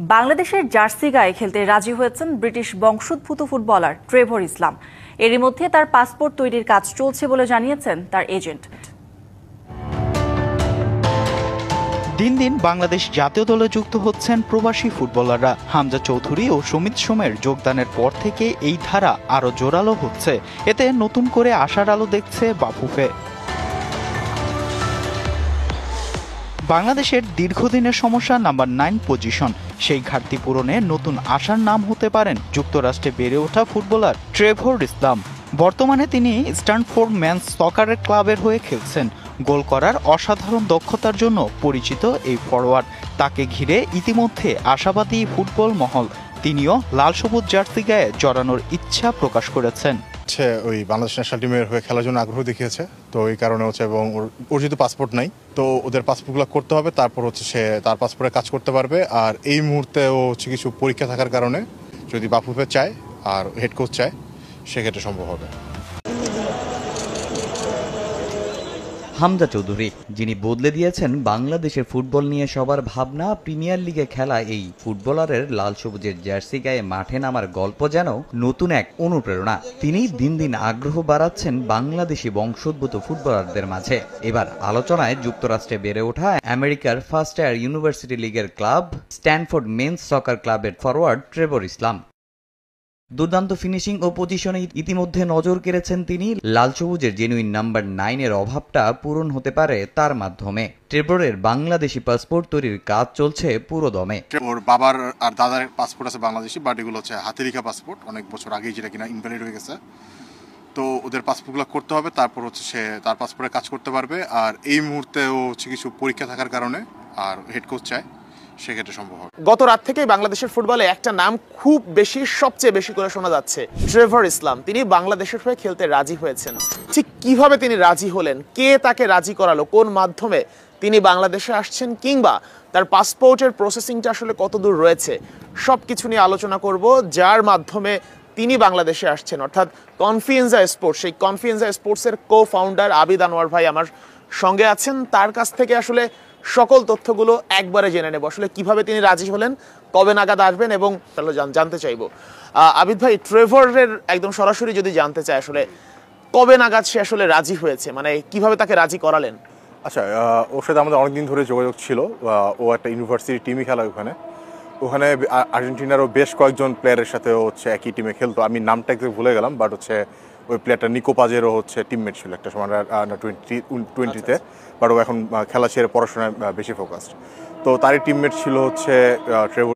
বাংলাদেশের জার্সি গায়ে খেলতে রাজি হয়েছেন ব্রিটিশ বংশোদ্ভূত ফুটবলার ট্রেভর ইসলাম। এরই মধ্যে তার পাসপোর্ট তৈরির কাজ চলছে বলে জানিয়েছেন তার এজেন্ট। দিন দিন বাংলাদেশ জাতীয় দলে যুক্ত হচ্ছেন প্রবাসী ফুটবলাররা। হামজা চৌধুরী ও সুমিত সোমের যোগদানের পর থেকে এই ধারা আরও জোরালো হচ্ছে। এতে নতুন করে আশার আলো দেখছে বাফুফে। বাংলাদেশের দীর্ঘদিনের সমস্যা নাম্বার 9 পজিশন। সেই ঘাটতি পূরণে নতুন আশার নাম হতে পারেন যুক্তরাষ্ট্রে বেড়ে ওঠা ফুটবলার ট্রেভর ইসলাম। বর্তমানে তিনি স্ট্যানফোর্ড মেন্স সকারের ক্লাবের হয়ে খেলছেন। গোল করার অসাধারণ দক্ষতার জন্য পরিচিত এই ফরোয়ার্ড। তাকে ঘিরে ইতিমধ্যে আশাবাদী ফুটবল মহল। তিনিও লাল সবুজ জার্সি গায়ে জড়ানোর ইচ্ছা প্রকাশ করেছেন। ওই বাংলাদেশ ন্যাশনাল টিমের হয়ে খেলার জন্য আগ্রহ দেখিয়েছে, তো এই কারণে হচ্ছে, এবং ওর যেহেতু পাসপোর্ট নাই, তো ওদের পাসপোর্টগুলো করতে হবে, তারপর হচ্ছে সে তার পাসপোর্টে কাজ করতে পারবে। আর এই মুহূর্তে ও হচ্ছে কিছু পরীক্ষা থাকার কারণে যদি বাফুফে চায় আর হেড কোচ চায় সেক্ষেত্রে সম্ভব হবে। হামজা চৌধুরী, যিনি বদলে দিয়েছেন বাংলাদেশের ফুটবল নিয়ে সবার ভাবনা, প্রিমিয়ার লিগে খেলা এই ফুটবলারের লাল সবুজের জার্সি গায়ে মাঠে নামার গল্প যেন নতুন এক অনুপ্রেরণা। তিনি দিন দিন আগ্রহ বাড়াচ্ছেন বাংলাদেশি বংশোদ্ভূত ফুটবলারদের মাঝে। এবার আলোচনায় যুক্তরাষ্ট্রে বেড়ে ওঠা আমেরিকার ফার্স্ট ইয়ার ইউনিভার্সিটি লিগের ক্লাব স্ট্যানফোর্ড মেন্স সকার ক্লাবের ফরওয়ার্ড ট্রেভর ইসলাম। দুর্দান্ত ফিনিশিং ও পজিশনে ইতিমধ্যে নজর কেড়েছেন তিনি। লাল সবুজের জেনুইন নাম্বার 9 এর অভাবটা পূরণ হতে পারে তার মাধ্যমে। ট্রেভরের বাংলাদেশি পাসপোর্ট তৈরির কাজ চলছে পুরো দমে। ওর বাবার আর দাদার পাসপোর্ট আছে বাংলাদেশি, বাট এগুলো হচ্ছে হাতে লেখা পাসপোর্ট, অনেক বছর আগেই, যেটা কিনা ইনভ্যালিড হয়ে গেছে। তো ওদের পাসপোর্টগুলো করতে হবে, তারপর হচ্ছে সে তার পাসপোর্টে কাজ করতে পারবে। আর এই মুহূর্তে ও হচ্ছে কিছু পরীক্ষা থাকার কারণে আর হেড কোচ চায় সেক্ষেত্রে সম্ভব হবে। গত রাত থেকেই বাংলাদেশের ফুটবলে একটা নাম খুব বেশি, সবচেয়ে বেশি করে শোনা যাচ্ছে, ট্রেভর ইসলাম। তিনি বাংলাদেশের হয়ে খেলতে রাজি হয়েছেন। ঠিক কিভাবে তিনি রাজি হলেন, কে তাকে রাজি করালো, কোন মাধ্যমে তিনি বাংলাদেশে আসছেন, কিংবা তার পাসপোর্টের প্রসেসিংটা আসলে কতদূর রয়েছে, সব কিছু নিয়ে আলোচনা করব। যার মাধ্যমে তিনি বাংলাদেশে আসছেন, অর্থাৎ কনফিয়েন্সা স্পোর্টস, সেই কনফিয়েন্সা স্পোর্টসের কো ফাউন্ডার আবিদ আনোয়ার ভাই আমার সঙ্গে আছেন। তার কাছ থেকে আসলে সকল তথ্যগুলো একবারে জেনে নেব, আসলে কিভাবে তিনি রাজি হলেন, কবে নাগাদ আসবেন, এবং তাহলে জানতে চাইবো আবিদ ভাই, ট্রেভরের একদম সরাসরি যদি জানতে চাই, আসলে কবে নাগাদ সে আসলে রাজি হয়েছে, মানে কিভাবে তাকে রাজি করালেন? আচ্ছা, ওর সাথে আমাদের অনেকদিন ধরে যোগাযোগ ছিল। ও একটা ইউনিভার্সিটি টিমই খেলা ওখানে আর্জেন্টিনারও বেশ কয়েকজন প্লেয়ারের সাথে হচ্ছে একই টিমে খেলতো। আমি নামটা একটু ভুলে গেলাম, বাট হচ্ছে ওই প্লেয়ারটা নিকো পাজেরও হচ্ছে টিমমেট ছিল একটা সময় 2020-তে। বাট ও এখন খেলা ছেড়ে পড়াশোনায় বেশি ফোকাসড। তো তারই টিমমেট ছিল হচ্ছে ট্রেভর।